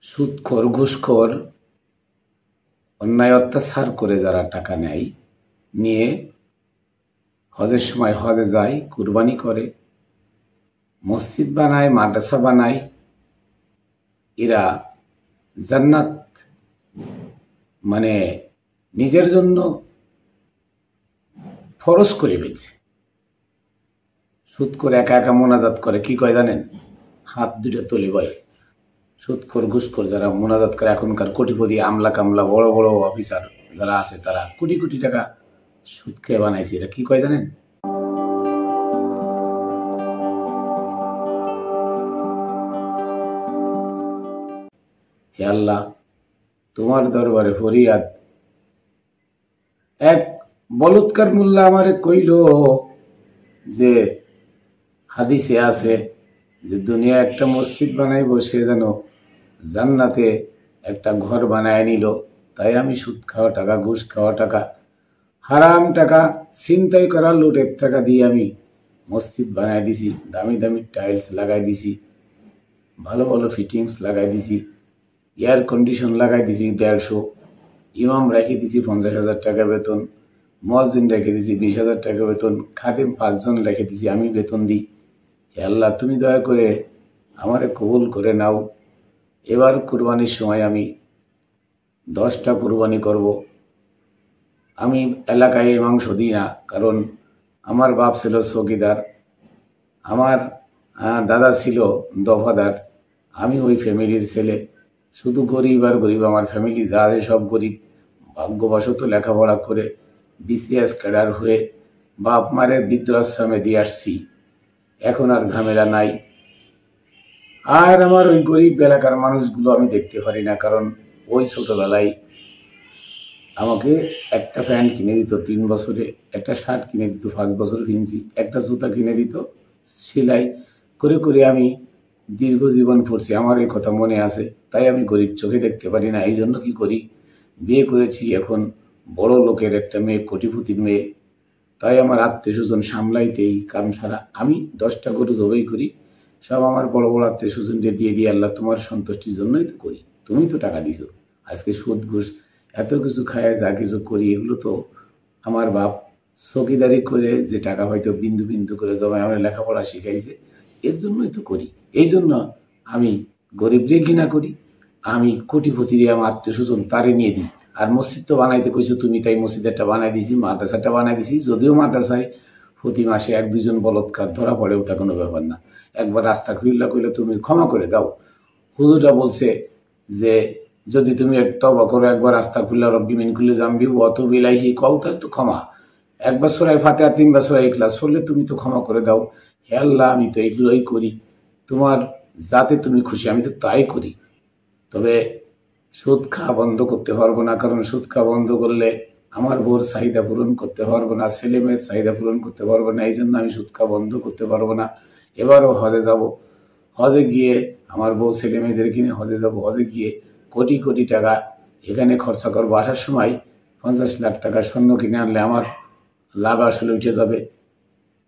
সুদখোর ঘুষখোর অন্যায় অত্যাচার করে যারা টাকা নেয়, নিয়ে হজের সময় হজে যায়, কুরবানি করে, মসজিদ বানায়, মাদ্রাসা বানায়, এরা জান্নাত মানে নিজের জন্য ফরজ করে ফেলছে। সুদ করে একা একা মোনাজাত করে, কি কয় জানেন? হাত দুটো তলি বয়। সুদখোর ঘুষখোর যারা মোনাজাত করে, এখনকার কোটিপতি আমলা কামলা বড় বড় অফিসার যারা আছে, তারা কোটি কোটি টাকা সুদ খেয়ে বানাইছে। এটা কি কয় জানেন? হে আল্লাহ, তোমার দরবারে ফরিয়াদ। এক বলৎকার মোল্লা আমারে কইল যে হাদিসে আছে যে দুনিয়া একটা মসজিদ বানাইব, সে যেন জান্নাতে একটা ঘর বানায় নিল। তাই আমি সুদ খাওয়া টাকা, ঘুষ খাওয়া টাকা, হারাম টাকা, ছিনতাই করা লুটের টাকা দিয়ে আমি মসজিদ বানায় দিছি, দামি দামি টাইলস লাগাই দিছি, ভালো ভালো ফিটিংস লাগাই দিছি, এয়ার কন্ডিশন লাগাই দিছি 150, ইমাম রেখে দিছি 50,000 টাকা বেতন, মুয়াজ্জিন রেখে দিছি 20,000 টাকা বেতন, খাদেম 5 জন রেখে দিছি, আমি বেতন দিই। হে আল্লাহ, তুমি দয়া করে আমারে কবুল করে নাও। এবার কুরবানির সময় আমি 10টা কুরবানি করব। আমি এলাকায় মাংস দিই না, কারণ আমার বাপ ছিল চৌকিদার, আমার দাদা ছিল দফাদার, আমি ওই ফ্যামিলির ছেলে। শুধু গরিব আর গরিব, আমার ফ্যামিলি যা আছে সব গরিব। ভাগ্যবশত লেখাপড়া করে বিসিএস ক্যাডার হয়ে বাপ মারে বৃদ্ধাশ্রমে দিয়ে আসছি, এখন আর ঝামেলা নাই। আর আমার ওই গরিব এলাকার মানুষগুলো আমি দেখতে পারি না, কারণ ওই ছোটবেলায় আমাকে একটা প্যান্ট কিনে দিত 3 বছরে, একটা শার্ট কিনে দিত 5 বছর কিনছি, একটা জুতা কিনে দিত, সেলাই করে করে আমি দীর্ঘ জীবন পড়ছি। আমার এই কথা মনে আছে। তাই আমি গরিব চোখে দেখতে পারি না। এই জন্য কি করি, বিয়ে করেছি এখন বড় লোকের একটা মেয়ে, কোটিপতির মেয়ে। তাই আমার আত্মীয় স্বজন সামলাইতেই কাম সারা। আমি 10টা গরু জবাই করি, সব আমার বড় বড় আত্মীয় স্বজনকে দিয়ে দিই। আল্লাহ, তোমার সন্তুষ্টির জন্যই তো করি, তুমি তো টাকা দিছো। আজকে সুদ ঘুষ এত কিছু খায়, যা কিছু করি, এগুলো তো আমার বাপ চৌকিদারি করে যে টাকা হয়তো বিন্দু বিন্দু করে জমায় আমার লেখাপড়া শিখাইছে, এর জন্যই তো করি। এই জন্য আমি গরিবরে ঘৃণা করি, আমি কোটিপতিরে আমার আত্মীয় স্বজন তারে নিয়ে দিই। আর মসজিদ তো বানাইতে কইছো তুমি, তাই মসজিদেরটা বানাই দিছি, মাদ্রাসাটা বানাই দিছি। যদিও মাদ্রাসায় প্রতি মাসে 1-2 জন বলৎকার ধরা পড়ে, ওটা কোনো ব্যাপার না। একবার রাস্তা খুললা কইলে তুমি ক্ষমা করে দাও। হুজুরটা বলছে যে যদি তুমি তওবা করো, একবার রাস্তা খুললা রব্বি মিন কুল্লি জামবি ওয়া তুবু ইলাইহি কও, তাহলে তো ক্ষমা। একবার সূরা ফাতিহা 3বার সূরা ইখলাস পড়লে তুমি তো ক্ষমা করে দাও। হে আল্লাহ, আমি তো এগুলোই করি, তোমার যাতে তুমি খুশি, আমি তো তাই করি। তবে সুদ খাওয়া বন্ধ করতে পারবো না, কারণ সুদ খাওয়া বন্ধ করলে আমার বউর চাহিদা পূরণ করতে পারবো না, ছেলে মেয়ের চাহিদা পূরণ করতে পারবো না। এই জন্য আমি সুদ খাওয়া বন্ধ করতে পারবো না। এবারও হজে যাব, হজে গিয়ে আমার বউ ছেলে মেয়েদের কিনে হজে যাব, হজে গিয়ে কোটি কোটি টাকা এখানে খরচা করবো। আসার সময় 50 লাখ টাকা স্বর্ণ কিনে আনলে আমার লাভ আসলে উঠে যাবে।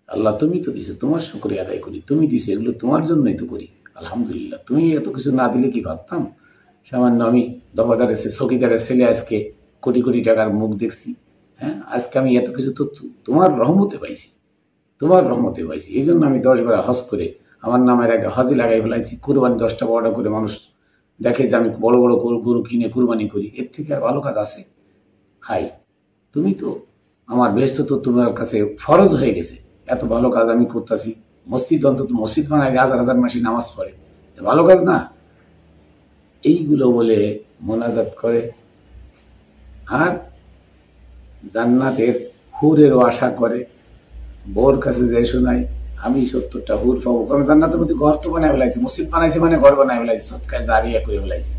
আল্লাহ, তুমি তো দিছো, তোমার শুকরিয়া আদায় করি। তুমি দিছো, এগুলো তোমার জন্যই তো করি। আলহামদুলিল্লাহ। তুমি এত কিছু না দিলে কি ভাবতাম? সামান্য আমি দফাদারের চৌকিদারের ছেলে, আজকে কোটি কোটি টাকার মুখ দেখছি। হ্যাঁ, আজকে আমি এত কিছু তো তোমার রহমতে পাইছি, তোমার রহমতে পাইছি। এই জন্য আমি 10 বার হজ করে আমার নামের আগে হজে লাগাই ফেলাইছি। কুরবানি 10টা 12টা করে মানুষ দেখে যে আমি বড় বড় গরু কিনে কুরবানি করি। এর থেকে আর ভালো কাজ আছে? হাই, তুমি তো আমার বেহেশত তো তোমার কাছে ফরজ হয়ে গেছে। এত ভালো কাজ আমি করতেছি, মসজিদ অন্তত মসজিদ বানায় 1000 মাসি নামাজ পড়ে, ভালো কাজ না? এইগুলো বলে মোনাজাত করে আর জান্নাতের হুরেরও আশা করে। বউর কাছে যাই শোনায় আমি 70টা হুর পাবো, কারণ জান্নাতের মধ্যে ঘর তো বানায় ফেলাইছে, মসজিদ বানাইছে মানে ঘর বানায় ফেলাইছে, সৎকায় জারিয়া করে ফেলাইছে।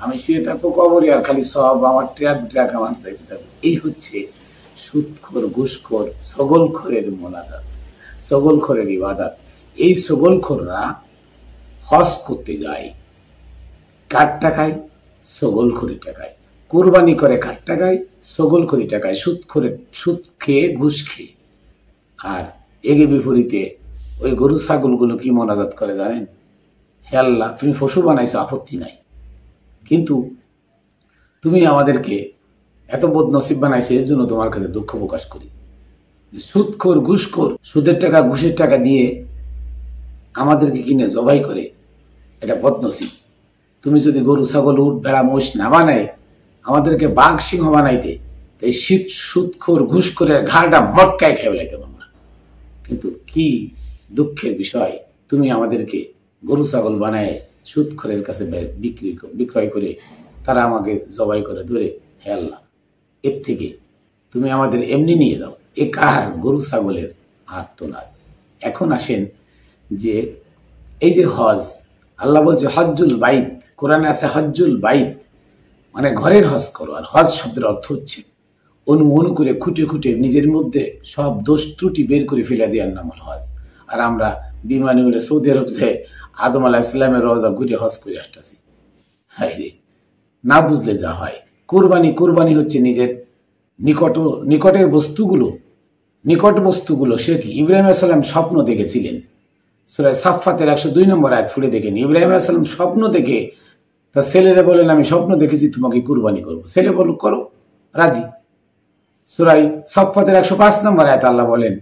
আমি শুয়ে থাকবো কবরে, আর খালি সব আমার ট্রাক ট্রাক আমার যাইতে থাকবো। এই হচ্ছে সুদখোর ঘুষখোর ছগলখোরের মোনাজাত, ছগলখোরের ইবাদত। এই ছগলখোররা হজ করতে যায় কার টাকায়? ছগলখড়ি টাকায়। কোরবানি করে কার টাকায়? ছগলখড়ি টাকায়। সুদ খেয়ে, ঘুষ খেয়ে। আর এর বিপরীতে ওই গরু ছাগলগুলো কি মোনাজাত করে জানেন? হে আল্লাহ, তুমি পশু বানাইছো, আপত্তি নাই, কিন্তু তুমি আমাদেরকে এত বদনসিব বানাইছে, এর জন্য তোমার কাছে দুঃখ প্রকাশ করি। সুদখোর, ঘুষখোর, সুদের টাকা ঘুষের টাকা দিয়ে আমাদেরকে কিনে জবাই করে, এটা বদনসিব। তুমি যদি গরু, ছাগল, উট, ভেড়া, মোষ না বানাই, আমাদেরকে বাঘ সিংহ বানাইতে, এই সুদখোর, ঘুষখোরের ঘাড়টা মটকায় খেয়ে ফেলাইতাম আমরা। কিন্তু কি দুঃখের বিষয়, তুমি আমাদেরকে গরু ছাগল বানায় সুদখোরের কাছে বিক্রয় করে তারা আমাকে জবাই করে ধরে, হে আল্লাহ, এর থেকে তুমি আমাদের এমনি নিয়ে যাও। এ কার গরু ছাগলের আর্তনাদ। এখন আসেন যে এই যে হজ, আল্লাহ বলছে হজ্জুল বাইত, কোরআনে আছে হজ্জুল বাইত, মানে ঘরের হজ করো। আর হজ শব্দের অর্থ হচ্ছে অনু করে খুঁটে খুঁটে নিজের মধ্যে সব দোষ ত্রুটি বের করে ফেলে দেওয়ার নাম হল হজ। আর আমরা বিমানে উড়ে সৌদি আরব যে আদম আলাহ ইসলামের রওজা ঘুরে হজ করে আসতেছি। হায় রে, না বুঝলে যা হয়। কোরবানি হচ্ছে নিজের নিকটের বস্তুগুলো, নিকট বস্তুগুলো। সে কি ইব্রাহিম আলাইহিস সালাম স্বপ্ন দেখেছিলেন, সূরা সাফফাতের 102 নম্বর আয়াত খুলে দেখেন। ইব্রাহিম আলাইহিস সালাম স্বপ্ন দেখে তার ছেলেরা বলেন, আমি স্বপ্ন দেখেছি তোমাকে কুরবানি করবো। ছেলে বলল, করো, রাজি। সূরা সাফফাতের 105 নম্বর আয়াত আল্লাহ বলেন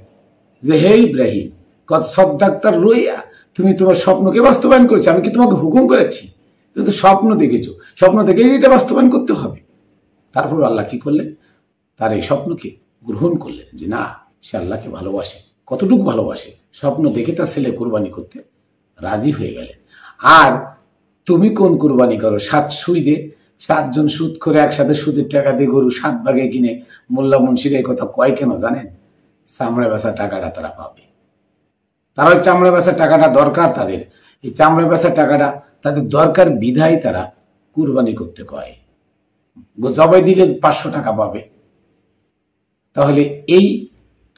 যে, হে ইব্রাহিম, কদ সাদ্দাক্তার রুইয়া, তুমি তোমার স্বপ্নকে বাস্তবায়ন করেছো। আমি কি তোমাকে হুকুম করেছি? তুমি তো স্বপ্ন দেখেছো, স্বপ্ন দেখে এটা বাস্তবায়ন করতে হবে। তারপর আল্লাহ কি করলেন? তার এই স্বপ্নকে গ্রহণ করলেন যে না, সে আল্লাহকে ভালোবাসে। কতটুকু ভালোবাসে, স্বপ্ন দেখে তার ছেলে কুরবানি করতে রাজি হয়ে গেলেন। আর তুমি কোন কুরবানি করো? 7 সুদে, 7 জন সুদ করে একসাথে সুদের টাকা দিয়ে গরু 7 ভাগে কিনে মোল্লা মুন্সিরা এই কথা কয় কেন জানেন? চামড়া বেচা টাকাটা তারা পাবে। তারা চামড়া বেচা টাকাটা দরকার তাদের, এই চামড়া বেচা টাকাটা তাদের দরকার বিধায় তারা কুরবানি করতে কয়। জবাই দিলে 500 টাকা পাবে। তাহলে এই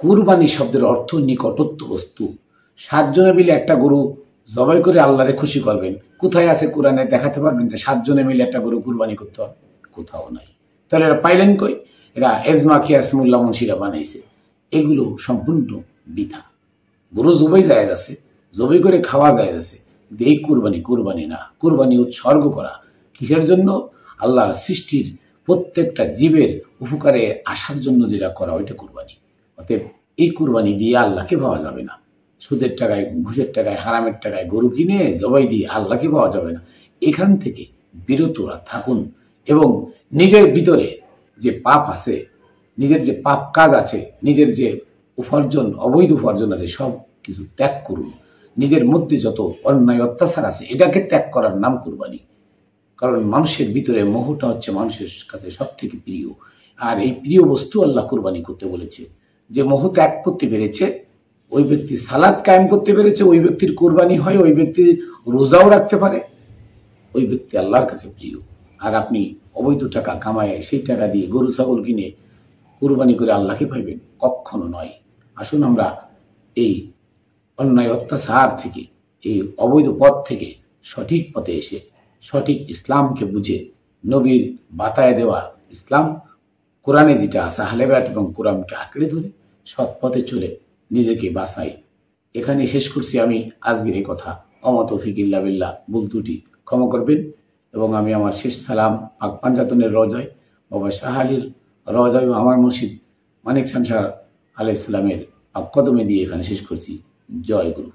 কুরবানি শব্দের অর্থ নিকটত্ব বস্তু। 7 জনে মিলে একটা গরু জবাই করে আল্লাহরে খুশি করবেন। কোথায় আছে কোরআনে দেখাতে পারবেন যে 7 জনে মিলে একটা গরু কুরবানি করতে হবে? কোথাও নাই। তাহলে এরা পাইলেন কই? এরা এজমা কিয়াস মোল্লা মুন্সিরা বানাইছে। এগুলো সম্পূর্ণ বৃথা। গরু জবাই জায়েজ আছে, জবাই করে খাওয়া জায়েজ আছে, কিন্তু এই কুরবানি না। কুরবানি উৎসর্গ করা কিসের জন্য? আল্লাহর সৃষ্টির প্রত্যেকটা জীবের উপকারে আসার জন্য যেটা করা, ওইটা কুরবানি। অতএব এই কুরবানি দিয়ে আল্লাহকে পাওয়া যাবে না। সুদের টাকায়, ঘুষের টাকায়, হারামের টাকায় গরু কিনে জবাই দিয়ে আল্লাহকে পাওয়া যাবে না। এখান থেকে বিরতরা থাকুন এবং নিজের ভিতরে যে পাপ আছে, নিজের যে পাপ কাজ আছে, নিজের যে উপার্জন, অবৈধ উপার্জন আছে, সব কিছু ত্যাগ করুন। নিজের মধ্যে যত অন্যায় অত্যাচার আছে, এটাকে ত্যাগ করার নাম কুরবানি। কারণ মানুষের ভিতরে মোহটা হচ্ছে মানুষের কাছে সব থেকে প্রিয়। আর এই প্রিয় বস্তু আল্লাহ কুরবানি করতে বলেছে। যে মোহ ত্যাগ করতে পেরেছে, ওই ব্যক্তি সালাত কায়েম করতে পেরেছে, ওই ব্যক্তির কুরবানি হয়। ওই ব্যক্তি রোজাও রাখতে পারে, ওই ব্যক্তি আল্লাহর কাছে প্রিয়। আর আপনি অবৈধ টাকা কামায় সেই টাকা দিয়ে গরু ছাগল কিনে কুরবানি করে আল্লাহকে পাইবেন? কখনো নয়। আসুন আমরা এই অন্যায় অত্যাচার থেকে, এই অবৈধ পথ থেকে সঠিক পথে এসে সঠিক ইসলামকে বুঝে, নবীর বাতায় দেওয়া ইসলাম, কোরআনে যেটা আছে আহলে বায়াত এবং কোরআনকে আঁকড়ে ধরে সৎ পথে চলে নিজেকে বাঁচাই। এখানে শেষ করছি আমি আজকের এই কথা। ওমা তৌফিক ইল্লা বিল্লাহ। ভুল ত্রুটি ক্ষমা করবেন। এবং আমি আমার শেষ সালাম পাক পাঞ্জাতনের রওজায়, বাবা শাহ আলীর রওজায়, আমার মুর্শিদ মানিক খান শাহ আলাইহিস সালামের পাক কদমে দিয়ে এখানে শেষ করছি। জয় গুরু।